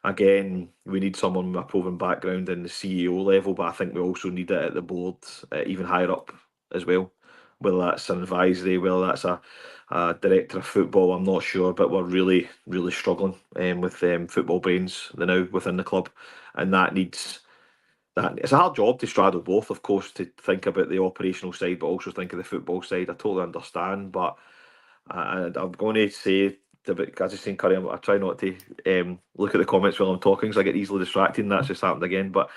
again, we need someone with a proven background in the CEO level, but I think we also need it at the board, even higher up as well. Whether that's an advisory, whether that's a director of football, I'm not sure, but we're really, really struggling with football brains now within the club, and that needs. It's a hard job to straddle both, of course, to think about the operational side, but also think of the football side. I totally understand, but I'm going to say, as I saying, Curry, I try not to look at the comments while I'm talking, because I get easily distracted, and that's just happened again. But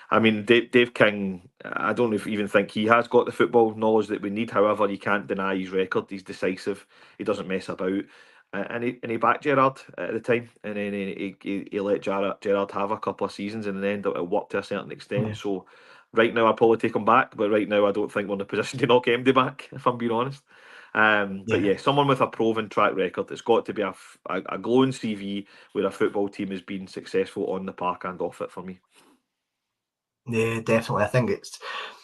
I mean, Dave King, I don't even think he has got the football knowledge that we need. However, you can't deny his record. He's decisive. He doesn't mess about. And he backed Gerrard at the time, and then he let Gerrard have a couple of seasons, and then it worked to a certain extent. Yeah. So right now I'd probably take him back, but right now I don't think we're in a position to knock MD back, if I'm being honest. But yeah, someone with a proven track record. It's got to be a glowing CV where a football team has been successful on the park and off it for me. Yeah, definitely. I think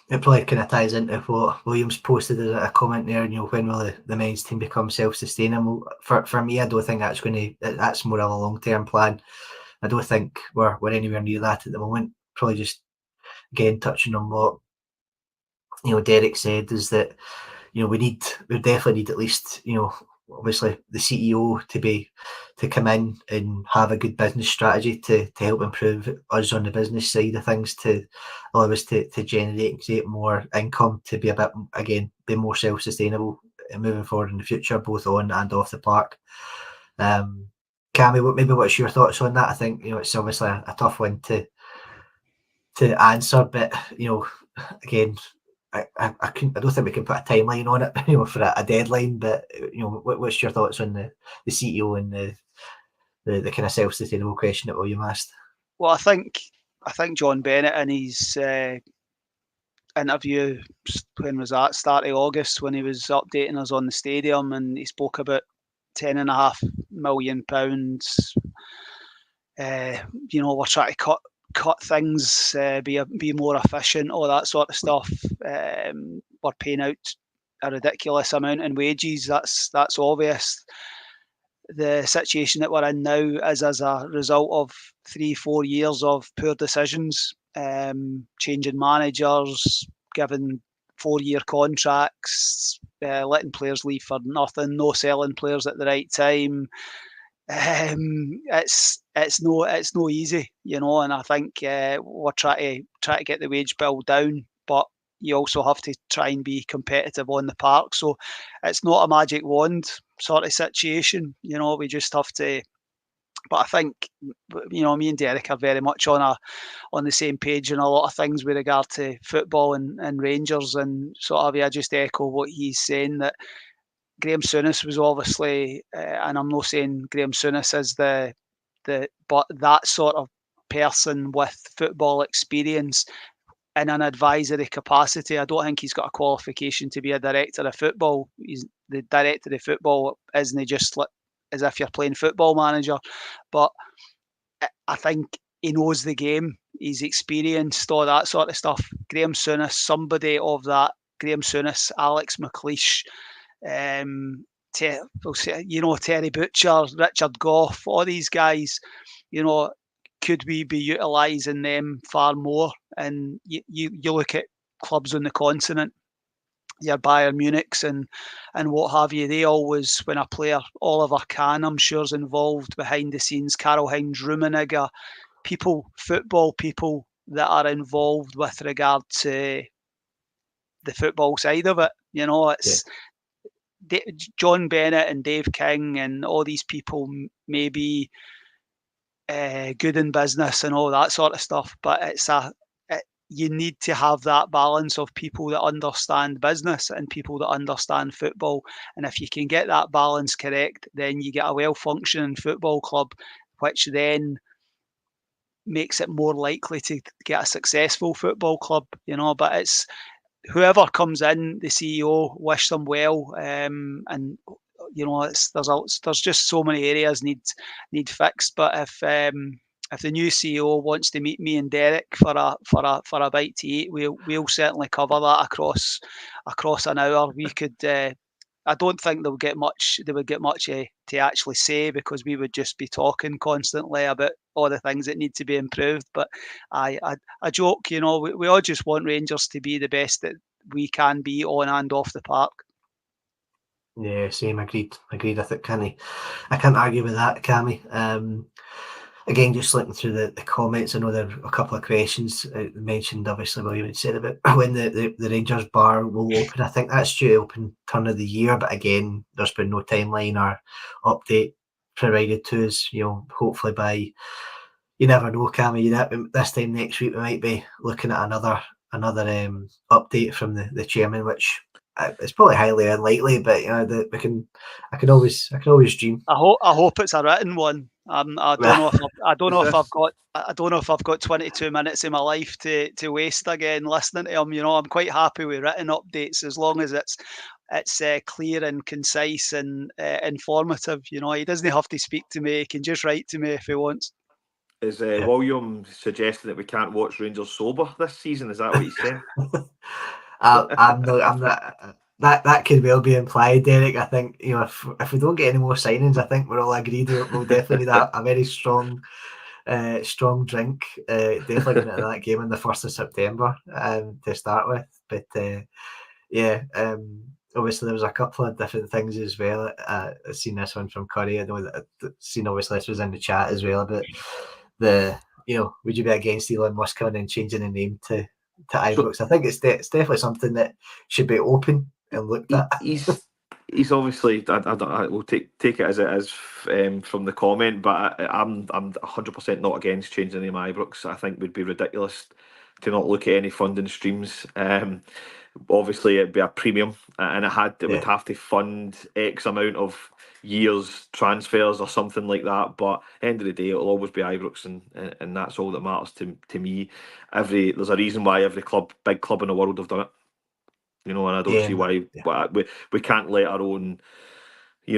it probably kind of ties into what Williams posted as a comment there. When will the men's team become self-sustainable? For me, I don't think that's more of a long-term plan. I don't think we're anywhere near that at the moment. Probably just again touching on what Derek said is that we definitely need at least obviously the CEO to come in and have a good business strategy to help improve us on the business side of things, to allow us to generate and create more income, to be be more self-sustainable moving forward in the future, both on and off the park. Cammy, what's your thoughts on that? I think it's obviously a tough one to answer, but again, I don't think we can put a timeline on it, for a deadline. But what's your thoughts on the CEO and the kind of self-sustainable question that William asked? Well, I think John Bennett in his interview, when was that? Start of August, when he was updating us on the stadium, and he spoke about £10.5 million. We're trying to cut things, be more efficient, all that sort of stuff. We're paying out a ridiculous amount in wages. That's obvious. The situation that we're in now is as a result of 3-4 years of poor decisions, changing managers, giving 4-year contracts, letting players leave for nothing, no selling players at the right time. It's no easy, and I think we're trying to get the wage bill down, but you also have to try and be competitive on the park. So it's not a magic wand sort of situation, we just have to. But I think me and Derek are very much on the same page in a lot of things with regard to football and Rangers, and sort of I just echo what he's saying, that Graham Souness was obviously, and I'm not saying Graham Souness is but that sort of person with football experience in an advisory capacity. I don't think he's got a qualification to be a director of football. He's the director of football, isn't just like as if you're playing Football Manager, but I think he knows the game. He's experienced all that sort of stuff. Graham Souness, somebody of that. Graham Souness, Alex McLeish, Terry Butcher, Richard Gough, all these guys, could we be utilising them far more? And you look at clubs on the continent, your Bayern Munichs and what have you, they always, when a player, Oliver Kahn, I'm sure, is involved behind the scenes, Karl-Heinz Rummenigge, football people that are involved with regard to the football side of it. It's John Bennett and Dave King and all these people may be good in business and all that sort of stuff, but you need to have that balance of people that understand business and people that understand football. And if you can get that balance correct, then you get a well-functioning football club, which then makes it more likely to get a successful football club. But it's whoever comes in, the CEO, wish them well, and there's just so many areas need fixed. But if the new CEO wants to meet me and Derek for a bite to eat, we'll certainly cover that across an hour. We could. I don't think they would get much to actually say, because we would just be talking constantly about all the things that need to be improved. But I joke, we all just want Rangers to be the best that we can be on and off the park. Yeah, same. Agreed. I think I can't argue with that, Cammy. Again, just looking through the comments, I know there are a couple of questions mentioned. Obviously, William had said about when the Rangers bar will open. I think that's due to open turn of the year, but again, there's been no timeline or update provided to us. Hopefully by, you never know, Cammy. This time next week we might be looking at another update from the chairman, which it's probably highly unlikely, but I can always dream. I hope it's a written one. I don't know if I've got 22 minutes of my life to waste again listening to him. I'm quite happy with written updates as long as it's clear and concise and informative. He doesn't have to speak to me; he can just write to me if he wants. Is William suggesting that we can't watch Rangers sober this season? Is that what he's saying? I'm not. That could well be implied, Derek. I think if we don't get any more signings, I think we're all agreed we'll definitely need a very strong drink. Definitely going into that game on the 1st of September to start with. But obviously there was a couple of different things as well. I've seen this one from Curry. I know that I've seen obviously this was in the chat as well about would you be against Elon Musk coming and changing the name to Ibrox? I think it's definitely something that should be open and looked at. He's obviously. I will take it as it is from the comment, but I'm 100% not against changing the name Ibrox. I think it would be ridiculous to not look at any funding streams. Obviously, it'd be a premium, and it would have to fund X amount of years transfers or something like that. But at the end of the day, it'll always be Ibrox, and that's all that matters to me. There's a reason why every big club in the world have done it. And I don't see why we can't let our own, we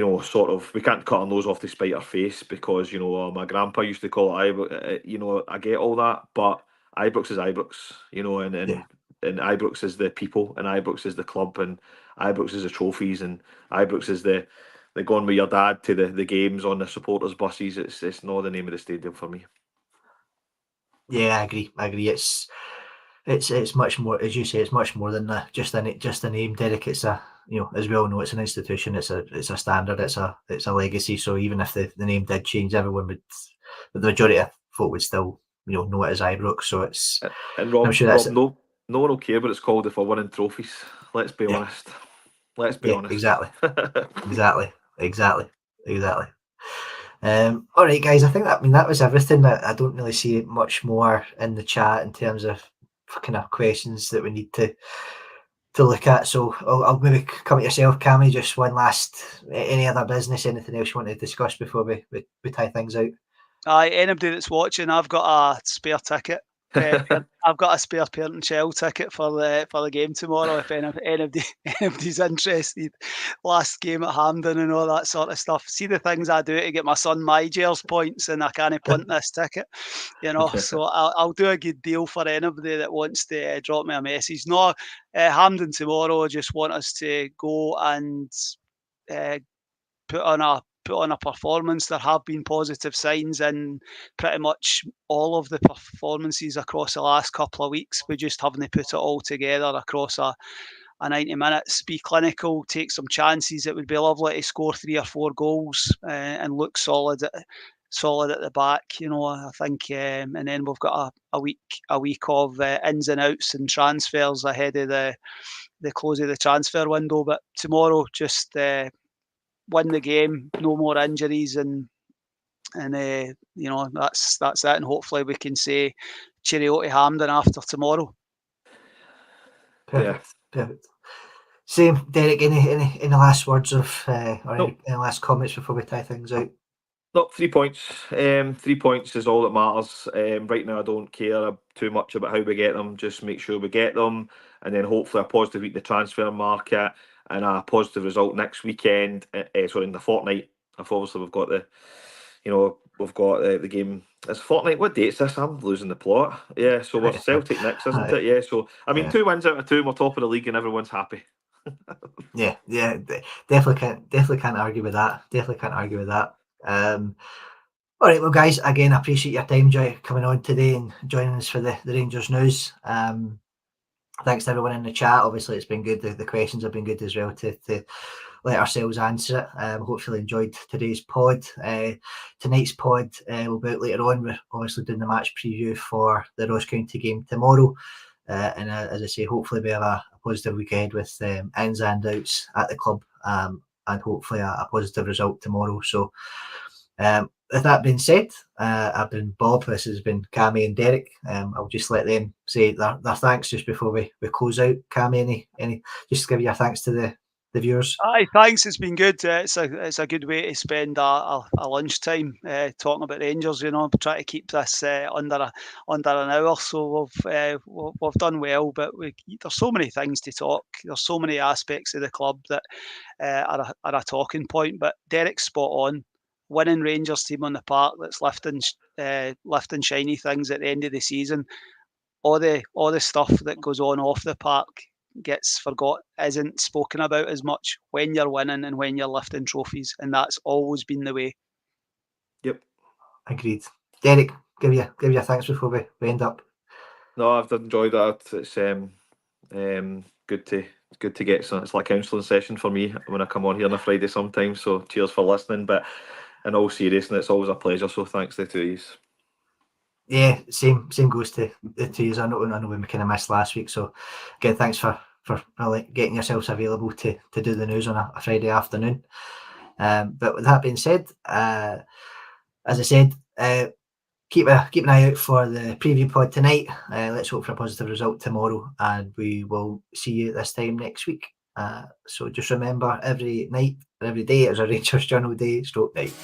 can't cut our nose off to spite our face because, my grandpa used to call it Ibrox. I get all that, but Ibrox is Ibrox, and Ibrox is the people, and Ibrox is the club, and Ibrox is the trophies, and Ibrox is the going with your dad to the games on the supporters' buses. It's not the name of the stadium for me. Yeah, I agree. It's much more, as you say, it's much more than just a name, Derek. It's as we all know, it's an institution. It's a standard. It's a legacy. So even if the name did change, everyone would, the majority of folk would still know it as Ibrox. So it's and Rob, I'm sure no one will care what it's called if we're winning trophies. Let's be honest. Let's be honest. Exactly. All right, guys. I think that was everything. I don't really see much more in the chat in terms of kind of questions that we need to look at. So I'll maybe come at yourself, Cammy. Just one last, any other business, anything else you want to discuss before we tie things out? Anybody that's watching, I've got a spare ticket. I've got a spare parent and child ticket for the game tomorrow. If anybody's interested, last game at Hampden and all that sort of stuff. See the things I do to get my son Myers points, and I can't punt this ticket. So I'll do a good deal for anybody that wants to drop me a message. No, Hampden tomorrow. I just want us to go and put on a performance. There have been positive signs in pretty much all of the performances across the last couple of weeks. We just haven't put it all together across a 90 minutes. Be clinical, take some chances. It would be lovely to score 3 or 4 goals and look solid at the back. I think, and then we've got a week of ins and outs and transfers ahead of the close of the transfer window. But tomorrow, just win the game, no more injuries, and that's it. And hopefully we can say cheerio to Hampden after tomorrow. Perfect. Same, Derek. Any last words any last comments before we tie things out? No, 3 points. 3 points is all that matters. Right now, I don't care too much about how we get them. Just make sure we get them, and then hopefully a positive week in the transfer market and a positive result next weekend. In the fortnight. Obviously, we've got the game. It's fortnight. What date is this? I'm losing the plot. Yeah, so we're Celtic next, isn't it? Yeah. So 2 wins out of 2, we're top of the league, and everyone's happy. Yeah, definitely can't argue with that. All right, well, guys, again, I appreciate your time, Joy, coming on today and joining us for the Rangers news. Thanks to everyone in the chat. Obviously, it's been good. The questions have been good as well to let ourselves answer it. Hopefully enjoyed today's pod. Tonight's pod will be out later on. We're obviously doing the match preview for the Ross County game tomorrow. And as I say, hopefully we have a positive week ahead with ins and outs at the club, and hopefully a positive result tomorrow. So with that being said, I've been Bob, this has been Cammy and Derek. I'll just let them say their thanks just before we close out. Cammy, any just give your thanks to the viewers. Aye, thanks. It's been good. It's a good way to spend a lunchtime talking about Rangers. Try to keep this under an hour. So we've done well, but there's so many things to talk. There's so many aspects of the club that are a talking point. But Derek's spot on. winning Rangers team on the park that's lifting shiny things at the end of the season. All the stuff that goes on off the park gets forgot, isn't spoken about as much when you're winning and when you're lifting trophies, and that's always been the way. Yep. Agreed. Derek, give you thanks before we end up. No, I've enjoyed that. It's good to get some. It's like a counselling session for me when I come on here on a Friday sometimes. So cheers for listening. But in all seriousness, it's always a pleasure. So thanks to the two of you. Yeah, same goes to the two of you. I know we kind of missed last week, so again, thanks for getting yourselves available to do the news on a Friday afternoon. But with that being said, as I said, keep an eye out for the preview pod tonight. Let's hope for a positive result tomorrow, and we will see you this time next week. So just remember, every night, every day is a Rangers Journal day / night.